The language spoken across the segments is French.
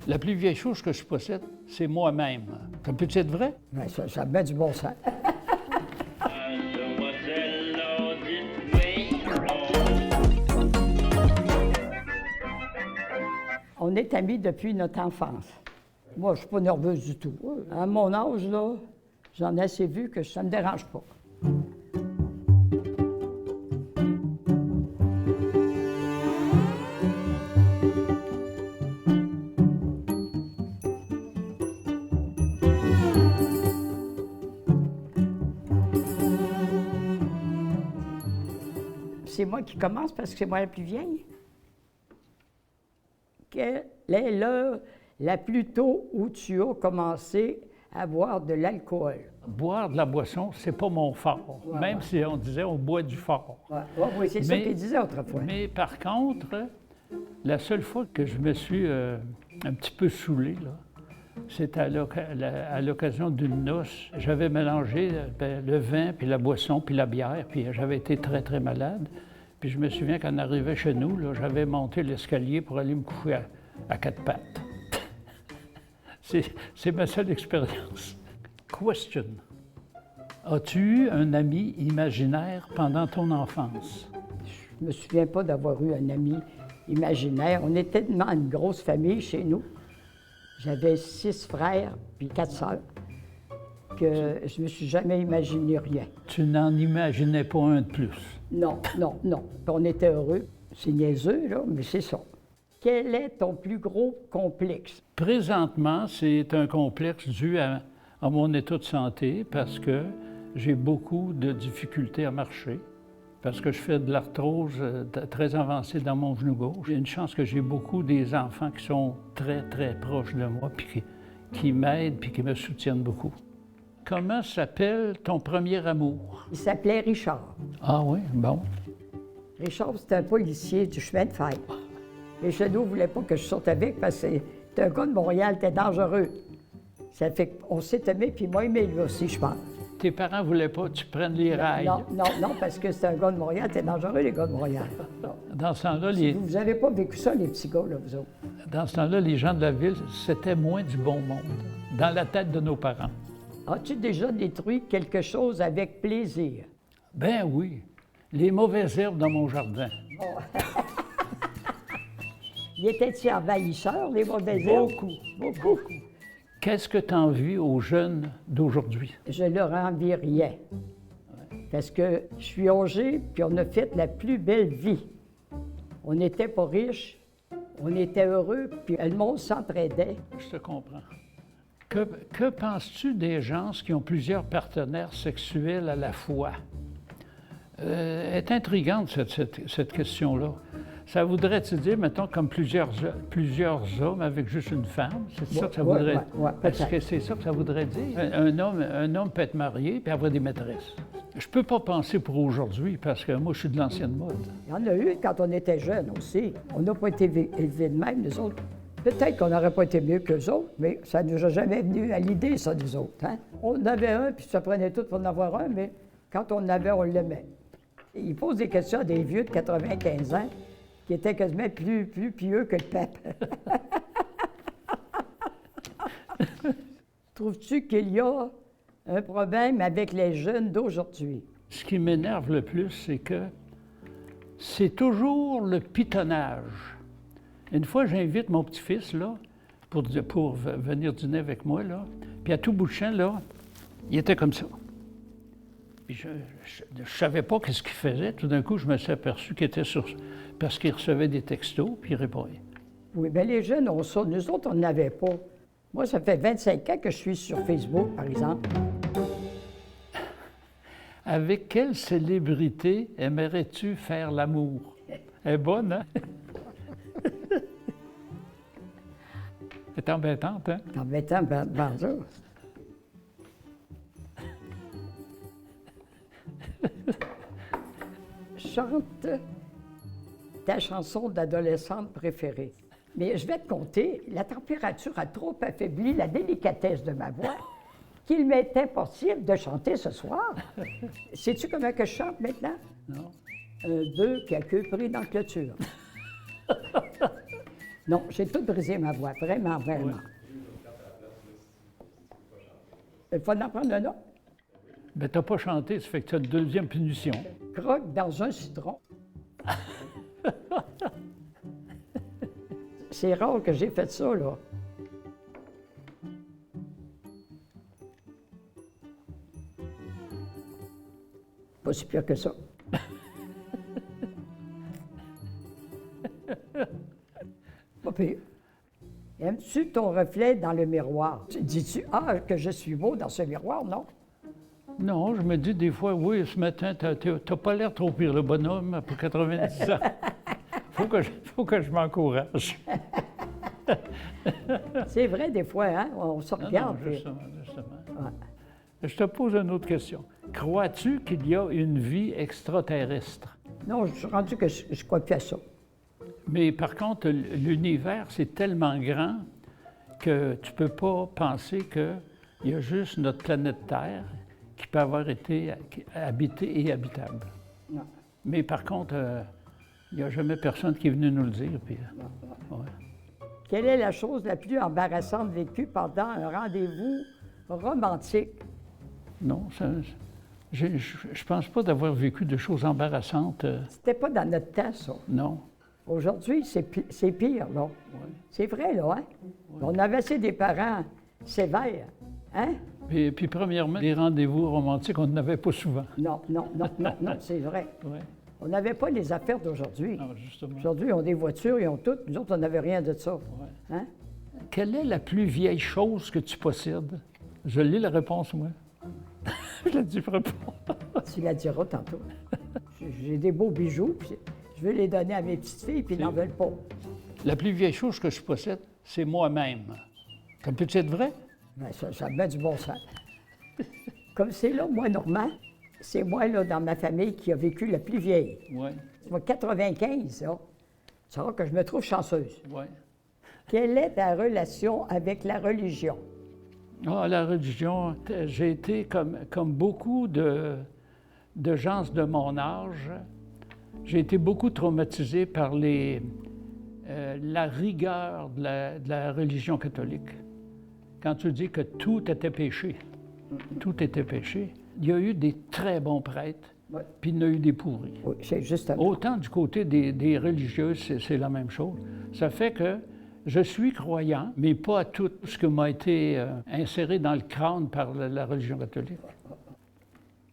La plus vieille chose que je possède, c'est moi-même. Ça peut être vrai? Ben, ça met du bon sens. On est amis depuis notre enfance. Moi, je ne suis pas nerveuse du tout. À mon âge, là, j'en ai assez vu que ça ne me dérange pas. C'est moi qui commence parce que c'est moi la plus vieille. Quelle est l'heure la plus tôt où tu as commencé à boire de l'alcool? Boire de la boisson, c'est pas mon fort. Ouais, Même ouais. si on disait on boit du fort. Oui, c'est ça Mais- qu'il disait autrefois. Mais par contre, la seule fois que je me suis un petit peu saoulé, là, c'était à l'occasion d'une noce. J'avais mélangé le vin, puis la boisson, puis la bière, puis j'avais été très, très malade. Puis je me souviens qu'en arrivant chez nous, là, j'avais monté l'escalier pour aller me coucher à quatre pattes. C'est ma seule expérience. Question. As-tu eu un ami imaginaire pendant ton enfance? Je me souviens pas d'avoir eu un ami imaginaire. On était tellement une grosse famille chez nous. J'avais 6 frères puis 4 sœurs que je me suis jamais imaginé rien. Tu n'en imaginais pas un de plus. Non. Puis on était heureux. C'est niaiseux, là, mais c'est ça. Quel est ton plus gros complexe? Présentement, c'est un complexe dû à mon état de santé parce que j'ai beaucoup de difficultés à marcher, parce que je fais de l'arthrose très avancée dans mon genou gauche. J'ai une chance que j'ai beaucoup des enfants qui sont très, très proches de moi, puis qui m'aident, puis qui me soutiennent beaucoup. Comment s'appelle ton premier amour? Il s'appelait Richard. Ah oui, bon. Richard, c'était un policier du chemin de fer. Les Chenaux ne voulaient pas que je sorte avec parce que c'était un gars de Montréal, c'était dangereux. Ça fait qu'on s'est aimé, puis moi, aimé lui aussi, je pense. Tes parents ne voulaient pas que tu prennes les rails. Non, parce que c'est un gars de Montréal, c'était dangereux, les gars de Montréal. Dans ce temps-là, Vous n'avez pas vécu ça, les petits gars, là, vous autres. dans ce temps-là, les gens de la ville, c'était moins du bon monde, dans la tête de nos parents. As-tu déjà détruit quelque chose avec plaisir? Ben oui, les mauvaises herbes dans mon jardin. Y était-il envahisseur, les mauvaises herbes? Beaucoup. Qu'est-ce que tu envies aux jeunes d'aujourd'hui? Je leur envie rien. Parce que je suis âgé, puis on a fait la plus belle vie. On n'était pas riches, on était heureux, puis le monde s'entraidait. Je te comprends. Que penses-tu des gens qui ont plusieurs partenaires sexuels à la fois? Est intrigante, cette question-là. Ça voudrait-tu dire, mettons, comme plusieurs hommes avec juste une femme? C'est ça que ça voudrait dire? Ouais, Est-ce que peut-être. c'est ça que ça voudrait dire? Un homme peut être marié puis avoir des maîtresses. Je peux pas penser pour aujourd'hui parce que moi, je suis de l'ancienne mode. Il y en a eu quand on était jeunes aussi. On n'a pas été élevés de même, nous autres. Peut-être qu'on n'aurait pas été mieux qu'eux autres, mais ça ne nous a jamais venu à l'idée, ça, nous autres. Hein? On en avait un, puis ça prenait tout pour en avoir un, mais quand on en avait, on l'aimait. Il pose des questions à des vieux de 95 ans qui étaient quasiment plus pieux que le pape. Trouves-tu qu'il y a un problème avec les jeunes d'aujourd'hui? Ce qui m'énerve le plus, c'est que c'est toujours le pitonnage. Une fois, j'invite mon petit-fils, là, pour venir dîner avec moi, là, puis à tout bout de champ, là, il était comme ça. Puis je ne savais pas qu'est-ce qu'il faisait. Tout d'un coup, je me suis aperçu qu'il était sur... parce qu'il recevait des textos, puis il répondait. Oui, bien les jeunes ont ça. Nous autres, on n'avait pas. Moi, ça fait 25 ans que je suis sur Facebook, par exemple. Avec quelle célébrité aimerais-tu faire l'amour? Elle est bonne, hein? C'est embêtante, hein? En mettant ça. Chante ta chanson d'adolescente préférée. Mais je vais te conter, la température a trop affaibli la délicatesse de ma voix qu'il m'est impossible de chanter ce soir. Sais-tu comment que je chante maintenant? Non. Un bœuf qui a queue pris dans la clôture. Non, j'ai tout brisé ma voix, vraiment, vraiment. Ouais. Il faut en prendre un autre. Ben, t'as pas chanté, ça fait que tu as une deuxième punition. Croque dans un citron. C'est rare que j'ai fait ça, là. Pas si pire que ça. Pas pire. Aimes-tu ton reflet dans le miroir? Dis-tu, ah, que je suis beau dans ce miroir, non? Non, je me dis des fois, oui, ce matin, t'as pas l'air trop pire, le bonhomme, après 90 ans. Faut que je m'encourage. C'est vrai, des fois, hein? On se Non, regarde. non, puis- justement. Ouais. Je te pose une autre question. Crois-tu qu'il y a une vie extraterrestre? Non, je suis rendu que je crois plus à ça. Mais par contre, l'univers, c'est tellement grand que tu ne peux pas penser qu'il y a juste notre planète Terre qui peut avoir été habitée et habitable. Non. Mais par contre, il n'y a jamais personne qui est venu nous le dire. Puis, ouais. Quelle est la chose la plus embarrassante vécue pendant un rendez-vous romantique? Non, je ne pense pas d'avoir vécu de choses embarrassantes. C'était pas dans notre temps, ça. Non. Aujourd'hui, c'est pire, là. C'est vrai, là, hein? On avait assez des parents sévères, hein? Puis premièrement, les rendez-vous romantiques, on n'en avait pas souvent. Non, c'est vrai. Ouais. On n'avait pas les affaires d'aujourd'hui. Non, justement. Aujourd'hui, ils ont des voitures, ils ont tout. Nous autres, on n'avait rien de ça. Hein? Quelle est la plus vieille chose que tu possèdes? Je lis la réponse, moi. Je la dis pas. Tu la diras tantôt. J'ai des beaux bijoux, puis je veux les donner à mes petites filles, puis ils n'en veulent pas. La plus vieille chose que je possède, c'est moi-même. Ça peut être vrai? Ben, ça me met du bon sens. Comme c'est là, moi, Normand, c'est moi, là, dans ma famille, qui a vécu la plus vieille. Oui, C'est moi, 95, là. Ça va que je me trouve chanceuse. oui. Quelle est ta relation avec la religion? Ah, la religion, j'ai été comme beaucoup de gens de mon âge, j'ai été beaucoup traumatisé par la rigueur de la religion catholique. Quand tu dis que tout était péché, tout était péché, il y a eu des très bons prêtres, Ouais. puis il y en a eu des pourris. Oui, c'est justement. Autant du côté des religieuses, c'est la même chose. Ça fait que je suis croyant, mais pas à tout ce que m'a été inséré dans le crâne par la religion catholique.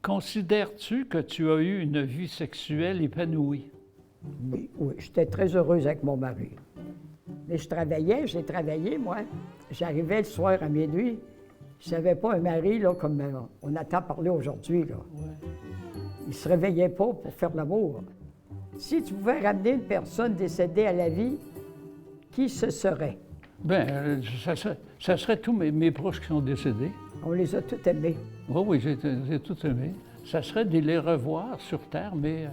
Considères-tu que tu as eu une vie sexuelle épanouie? Oui, oui, j'étais très heureuse avec mon mari. Mais j'ai travaillé, moi. J'arrivais le soir à minuit. Je n'avais pas un mari, là, comme on attend parler aujourd'hui, là. Il ne se réveillait pas pour faire l'amour. Si tu pouvais ramener une personne décédée à la vie, qui ce serait? Bien, ça serait tous mes proches qui sont décédés. On les a tous aimés. Oui, oui, j'ai tout aimé. Ça serait de les revoir sur Terre, mais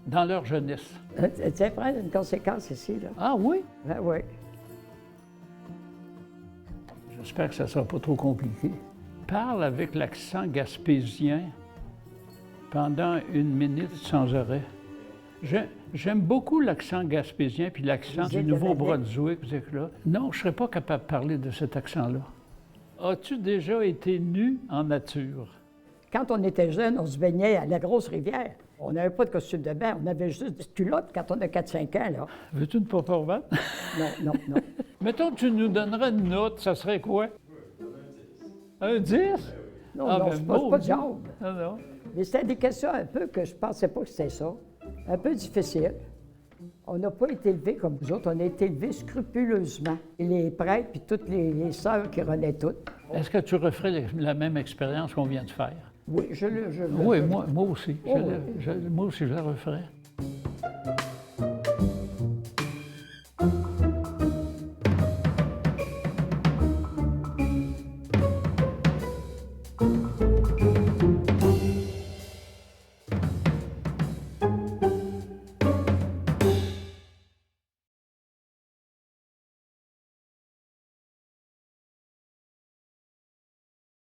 dans leur jeunesse. Tiens, prends une conséquence ici, là. Ah oui? Ben oui. J'espère que ça ne sera pas trop compliqué. Parle avec l'accent gaspésien pendant 1 minute sans arrêt. J'aime beaucoup l'accent gaspésien puis l'accent Vous du êtes de Nouveau-Brunswick. Là. Non, je ne serais pas capable de parler de cet accent-là. As-tu déjà été nu en nature? Quand on était jeune, on se baignait à la grosse rivière. On n'avait pas de costume de bain, on avait juste des culottes quand on a 4-5 ans, là. Veux-tu une paparvane? Non. Mettons que tu nous donnerais une note, ça serait quoi? Un 10? Non, Ah, non, ben, c'est pas de maudit. job. Ah, non. Mais c'était des questions un peu que je pensais pas que c'était ça. Un peu difficile. On n'a pas été élevés comme vous autres, on a été élevés scrupuleusement. Et les prêtres, puis toutes les sœurs qui renaient toutes. Est-ce que tu referais la même expérience qu'on vient de faire? Oui, Oui, moi aussi. Oh, Moi aussi, je la referais.